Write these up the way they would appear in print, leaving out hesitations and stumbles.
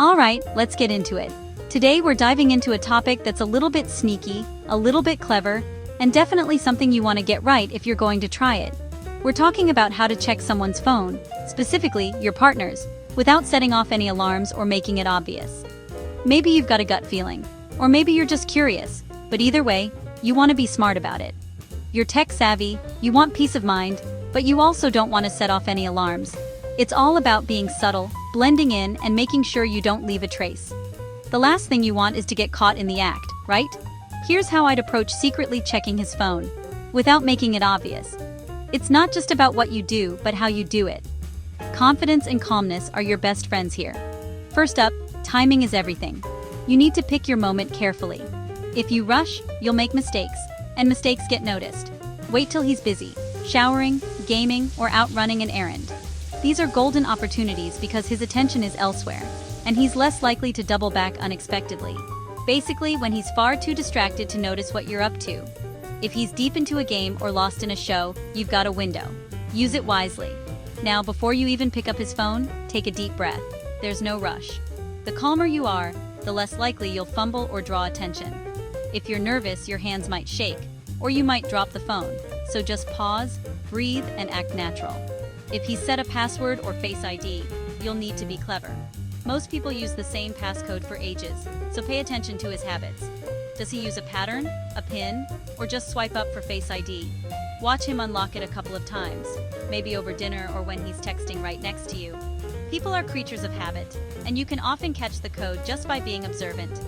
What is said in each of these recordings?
Alright, let's get into it. Today we're diving into a topic that's a little bit sneaky, a little bit clever, and definitely something you want to get right if you're going to try it. We're talking about how to check someone's phone, specifically your partner's, without setting off any alarms or making it obvious. Maybe you've got a gut feeling, or maybe you're just curious, but either way, you want to be smart about it. You're tech savvy, you want peace of mind, but you also don't want to set off any alarms. It's all about being subtle, blending in, and making sure you don't leave a trace. The last thing you want is to get caught in the act, right? Here's how I'd approach secretly checking his phone, without making it obvious. It's not just about what you do, but how you do it. Confidence and calmness are your best friends here. First up, timing is everything. You need to pick your moment carefully. If you rush, you'll make mistakes, and mistakes get noticed. Wait till he's busy, showering, gaming, or out running an errand. These are golden opportunities because his attention is elsewhere, and he's less likely to double back unexpectedly. Basically, when he's far too distracted to notice what you're up to. If he's deep into a game or lost in a show, you've got a window. Use it wisely. Now, before you even pick up his phone, take a deep breath. There's no rush. The calmer you are, the less likely you'll fumble or draw attention. If you're nervous, your hands might shake, or you might drop the phone. So just pause, breathe, and act natural. If he's set a password or Face ID, you'll need to be clever. Most people use the same passcode for ages, so pay attention to his habits. Does he use a pattern, a PIN, or just swipe up for Face ID? Watch him unlock it a couple of times, maybe over dinner or when he's texting right next to you. People are creatures of habit, and you can often catch the code just by being observant.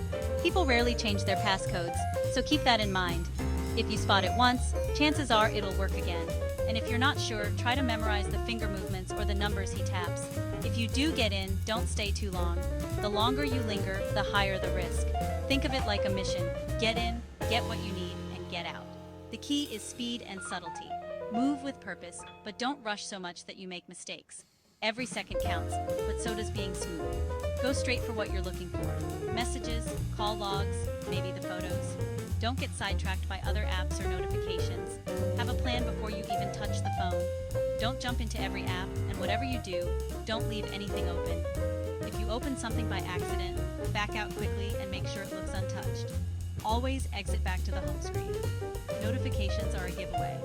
People rarely change their passcodes, so keep that in mind. If you spot it once, chances are it'll work again. And if you're not sure, try to memorize the finger movements or the numbers he taps. If you do get in, don't stay too long. The longer you linger, the higher the risk. Think of it like a mission. Get in, get what you need, and get out. The key is speed and subtlety. Move with purpose, but don't rush so much that you make mistakes. Every second counts, but so does being smooth. Go straight for what you're looking for. Messages, call logs, maybe the photos. Don't get sidetracked by other apps or notifications. Have a plan before you even touch the phone. Don't jump into every app, and whatever you do, don't leave anything open. If you open something by accident, back out quickly and make sure it looks untouched. Always exit back to the home screen. Notifications are a giveaway.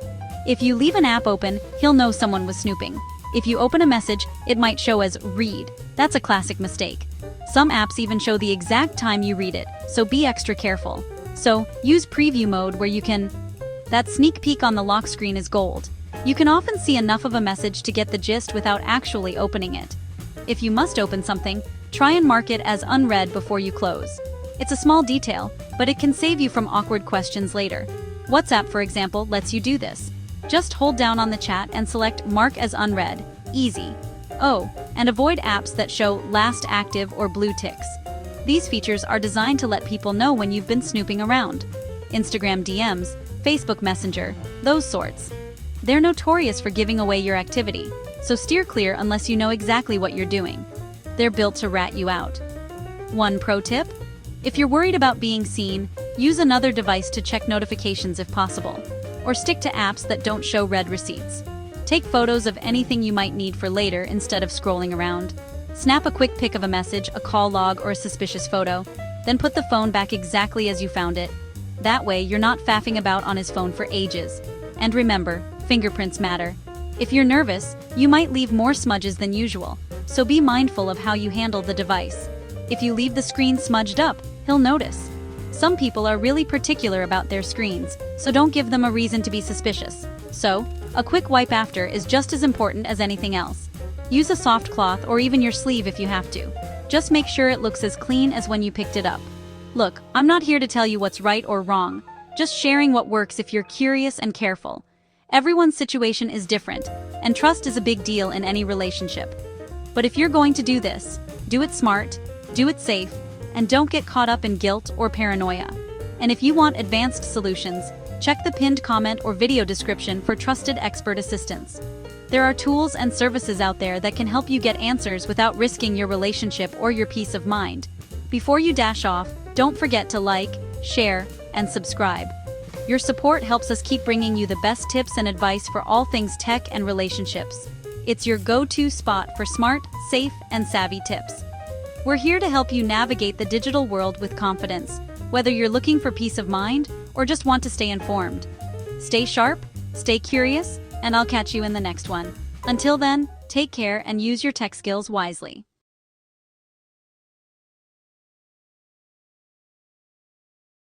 If you leave an app open, he'll know someone was snooping. If you open a message, it might show as read. That's a classic mistake. Some apps even show the exact time you read it, so be extra careful. So, use preview mode where you can... That sneak peek on the lock screen is gold. You can often see enough of a message to get the gist without actually opening it. If you must open something, try and mark it as unread before you close. It's a small detail, but it can save you from awkward questions later. WhatsApp, for example, lets you do this. Just hold down on the chat and select Mark as Unread. Easy. Oh, and avoid apps that show last active or blue ticks. These features are designed to let people know when you've been snooping around. Instagram DMs, Facebook Messenger, those sorts. They're notorious for giving away your activity, so steer clear unless you know exactly what you're doing. They're built to rat you out. One pro tip: if you're worried about being seen, use another device to check notifications if possible, or stick to apps that don't show red receipts. Take photos of anything you might need for later instead of scrolling around. Snap a quick pic of a message, a call log, or a suspicious photo, then put the phone back exactly as you found it. That way, you're not faffing about on his phone for ages. And remember, fingerprints matter. If you're nervous, you might leave more smudges than usual, so be mindful of how you handle the device. If you leave the screen smudged up, he'll notice. Some people are really particular about their screens, so don't give them a reason to be suspicious. So, a quick wipe after is just as important as anything else. Use a soft cloth or even your sleeve if you have to. Just make sure it looks as clean as when you picked it up. Look, I'm not here to tell you what's right or wrong, just sharing what works if you're curious and careful. Everyone's situation is different, and trust is a big deal in any relationship. But if you're going to do this, do it smart, do it safe, and don't get caught up in guilt or paranoia. And if you want advanced solutions, check the pinned comment or video description for trusted expert assistance. There are tools and services out there that can help you get answers without risking your relationship or your peace of mind. Before you dash off, don't forget to like, share, and subscribe. Your support helps us keep bringing you the best tips and advice for all things tech and relationships. It's your go-to spot for smart, safe, and savvy tips. We're here to help you navigate the digital world with confidence, whether you're looking for peace of mind or just want to stay informed. Stay sharp, stay curious, and I'll catch you in the next one. Until then, take care and use your tech skills wisely.